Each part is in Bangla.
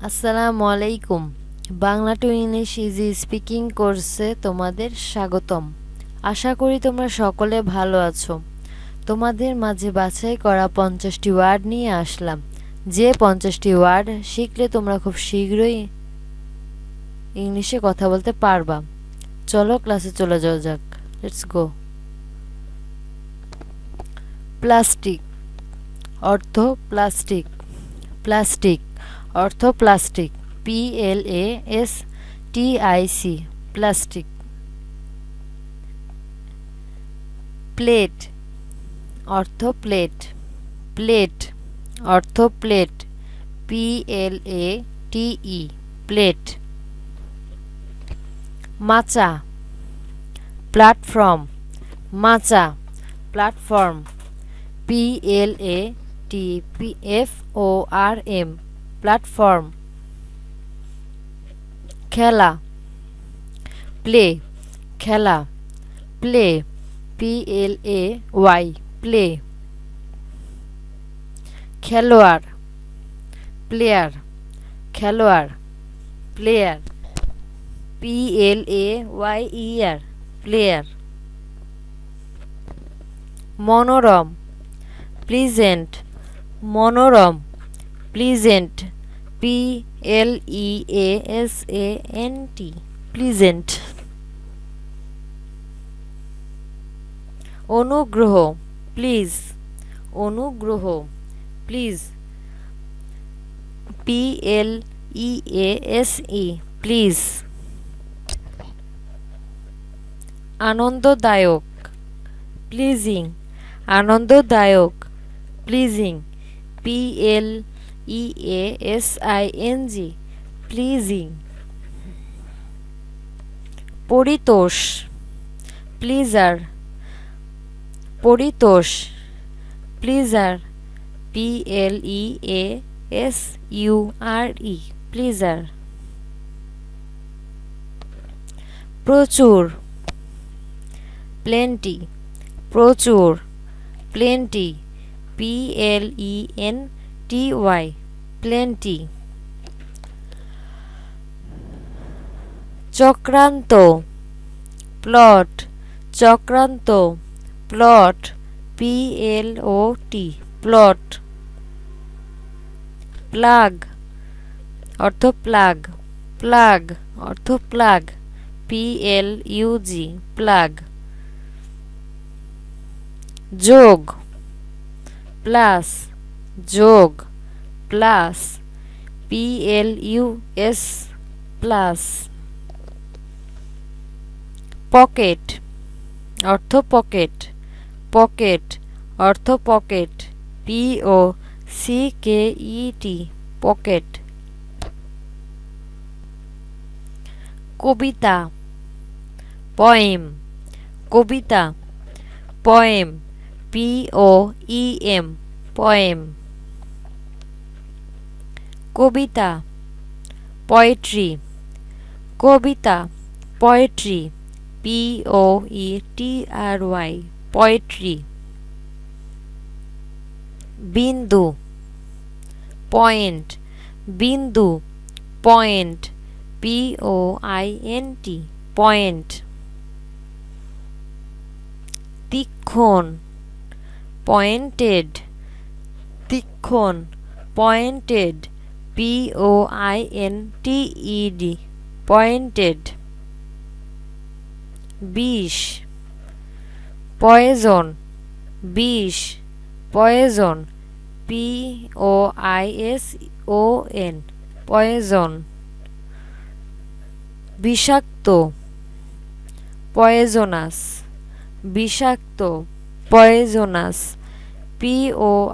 আসসালামু আলাইকুম। Bangla to English easy speaking কোর্সে তোমাদের স্বাগতম। আশা করি তোমরা সকলে ভালো আছো। তোমাদের মাঝে বাছাই করা 50টি ওয়ার্ড নিয়ে আসলাম। যে 50টি ওয়ার্ড শিখলে তোমরা খুব শীঘ্রই ইংলিশে কথা বলতে পারবা। চলো ক্লাসে চলে যাওয়া যাক। Let's go. প্লাস্টিক অর্থ প্লাস্টিক। প্লাস্টিক অর্থ প্লাস্টিক। PLASTIC plastic. প্লেট অর্থ প্লেট। প্লেট অর্থ প্লেট। PLATE plate. মাচা প্ল্যাটফর্ম। মাচা প্ল্যাটফর্ম। PLATFORM platform. খেলা প্লে খেলা। Play PLAY play. খেলোয়াড় প্লেয়ার। খেলোয়াড় প্লেয়ার। PLAYER player. মনোরম প্লিজেন্ট। মনোরম প্লিজেন্ট। PLEASANT pleasant. অনুগ্রহ প্লিজ। অনুগ্রহ প্লিজ। PLEASE please. আনন্দদায়ক প্লিজিং। আনন্দদায়ক pleasing. PLEASING pleasing. Paritosh pleasure. Paritosh pleasure. PLEASURE pleasure. প্রচুর প্লেন্টি। প্রচুর প্লেন্টি। PLENTY plenty. চক্রান্ত প্লট। চক্রান্ত প্লট। PLOT plot. প্লাগ অর্থ প্লাগ। প্লাগ অর্থ প্লাগ। PLUG plug. যোগ প্লাস। যোগ প্লাস। PLUS plus. পকেট অর্থ পকেট। পকেট অর্থ পকেট। POCKET pocket. কবিতা পয়েম। কবিতা পয়েম। POEM poem. কবিতা পোয়েট্রি। কবিতা পোয়েট্রি। POETRY poetry. বিন্দু পয়েন্ট। বিন্দু পয়েন্ট। POINT point. তীক্ষ্ণ পয়েন্টেড। তীক্ষ্ণ পয়েন্টেড। POINTED pointed. বিষ পয়জন। বিষ পয়জন। POISON poison. বিষাক্ত পয়জনাস। বিষাক্ত পয়জনাস। POISONOUS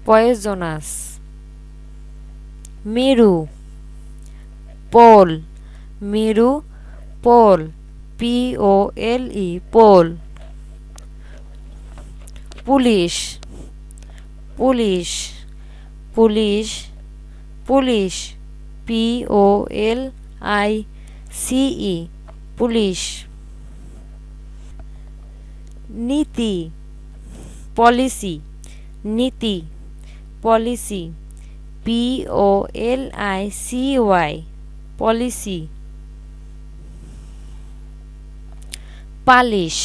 poisonous. মেরু পোল। মেরু pole. POLE pole. Police police police police. POLICE police. নীতি পলিসি। নীতি পলিসি POLICY পলিসি পালিশ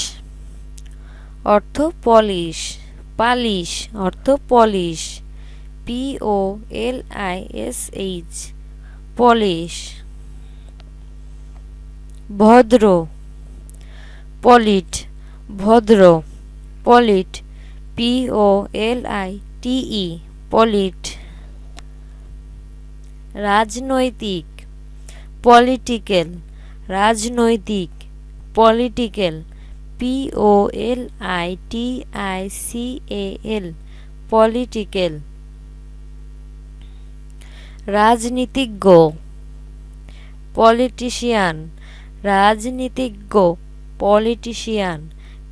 অর্থ পলিশ পালিশ অর্থ পলিশ POLISH পলিশ ভদ্র পলিট ভদ্র পলিট POLITE পলিট রাজনৈতিক পলিটিক্যাল রাজনৈতিক পলিটিক্যাল POLITICAL পলিটিক্যাল রাজনীতিজ্ঞ পলিটিশিয়ান রাজনীতিজ্ঞ পলিটিশিয়ান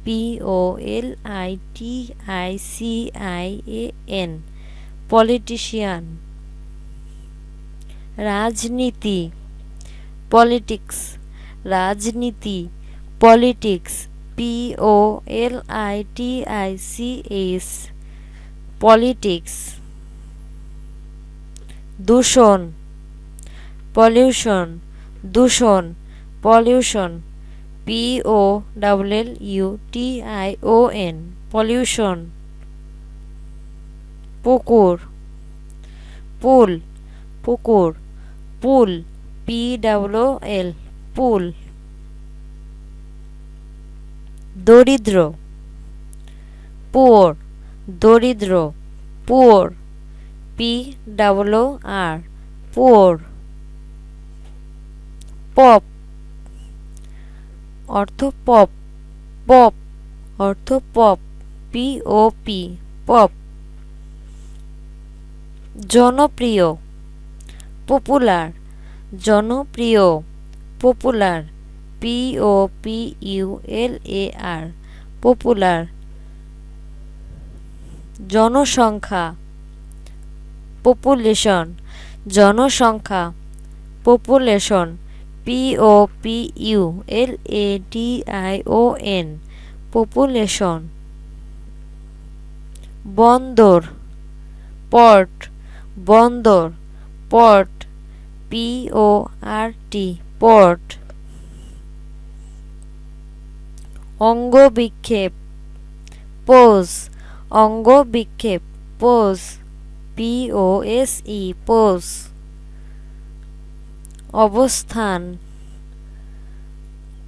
POLITICIAN পলিটিশিয়ান রাজনীতি পলিটিক্স রাজনীতি পলিটিক্স POLITICS পলিটিক্স দূষণ পলিউশন দূষণ পলিউশন POLLUTION পলিউশন পুকুর পুল পুকুর পুল POOL পুল দরিদ্র পুয়ার দরিদ্র পুয়ার POOR পুয়ার পপ অর্থ পপ পপ অর্থ পপ POP পপ জনপ্রিয় পপুলার জনপ্রিয় পপুলার POPULAR পপুলার জনসংখ্যা পপুলেশন জনসংখ্যা পপুলেশন POPULATION পপুলেশন বন্দর পর্ট বন্দর পর্ট PORT পর্ট অঙ্গবিক্ষেপ পোজ অঙ্গবিক্ষেপ পোজ POSE পোজ অবস্থান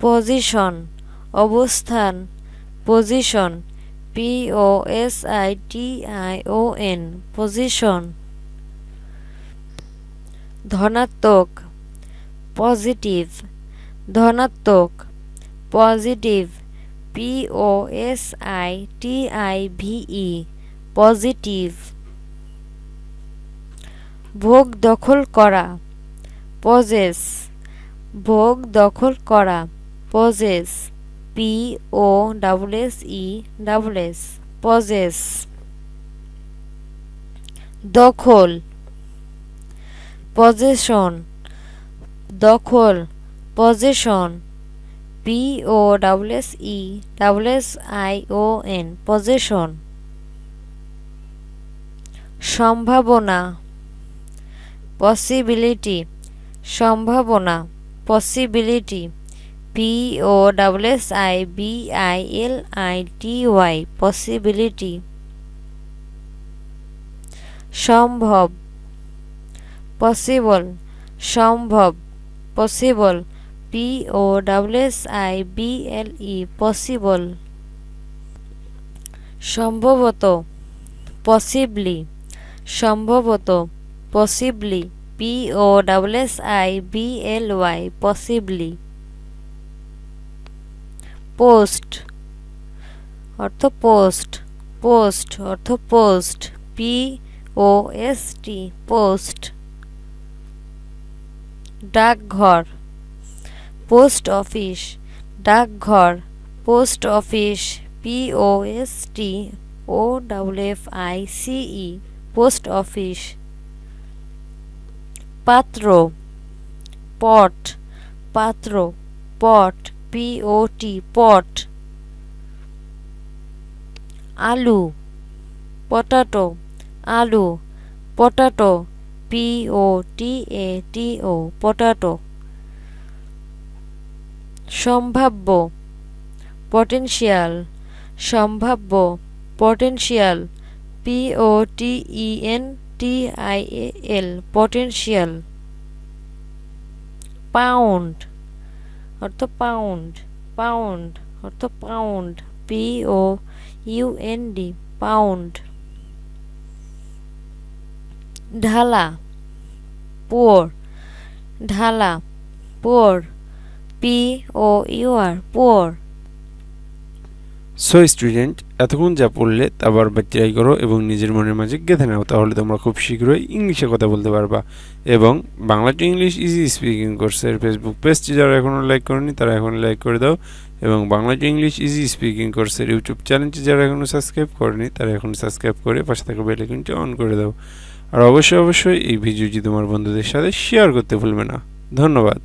পজিশন অবস্থান পজিশন POSITION পজিশন ধনাত্মক পজিটিভ ধনাত্মক পজিটিভ POSITIVE পজিটিভ ভোগ দখল করা পজেস ভোগ দখল করা পজেস POSSESS পজেস দখল পজেশন দখল পজেশন POSSESSION পজেশন সম্ভাবনা পসিবিলিটি সম্ভাবনা পসিবিলিটি POSIBILITY পসিবিলিটি সম্ভব পসিবল সম্ভব পসিবল POSIBLE পসিবল সম্ভবত পসিবলি সম্ভবত পসিবলি POSIBLY পসিবলি পোস্ট অর্থ পোস্ট পোস্ট অর্থ পোস্ট POST পোস্ট ডাকঘর পোস্ট অফিস ডাকঘর post office POSTOFFICE post office পাত্র পট পাত্র পট POT পট আলু পটাটো আলু পটাটো, POTATO, পটাটো। সম্ভাব্য, পটেনশিয়াল, সম্ভাব্য, পটেনশিয়াল, POTENTIAL, পটেনশিয়াল। পাউন্ড অর্থ পাউন্ড, পাউন্ড অর্থ পাউন্ড, POUND, পাউন্ড। ঢালা, পোর, ঢালা, পোর, POUR, পোর। সো স্টুডেন্ট, এতক্ষণ যা পড়লে তা বারবার ট্রাই করো এবং নিজের মনের মাঝে গেঁথে নাও, তাহলে তোমরা খুব শীঘ্রই ইংলিশে কথা বলতে পারবা। এবং Bangla to English easy speaking কোর্সের ফেসবুক পেজটি যারা এখনও লাইক করেনি তারা এখন লাইক করে দাও, এবং Bangla to English easy speaking কোর্সের ইউটিউব চ্যানেলটি যারা এখনও সাবস্ক্রাইব করেনি তারা এখন সাবস্ক্রাইব করে পাশে থাকা বেল আইকনটি অন করে দাও। আর অবশ্যই এই ভিডিওটি তোমার বন্ধুদের সাথে শেয়ার করতে ভুলবে না। ধন্যবাদ।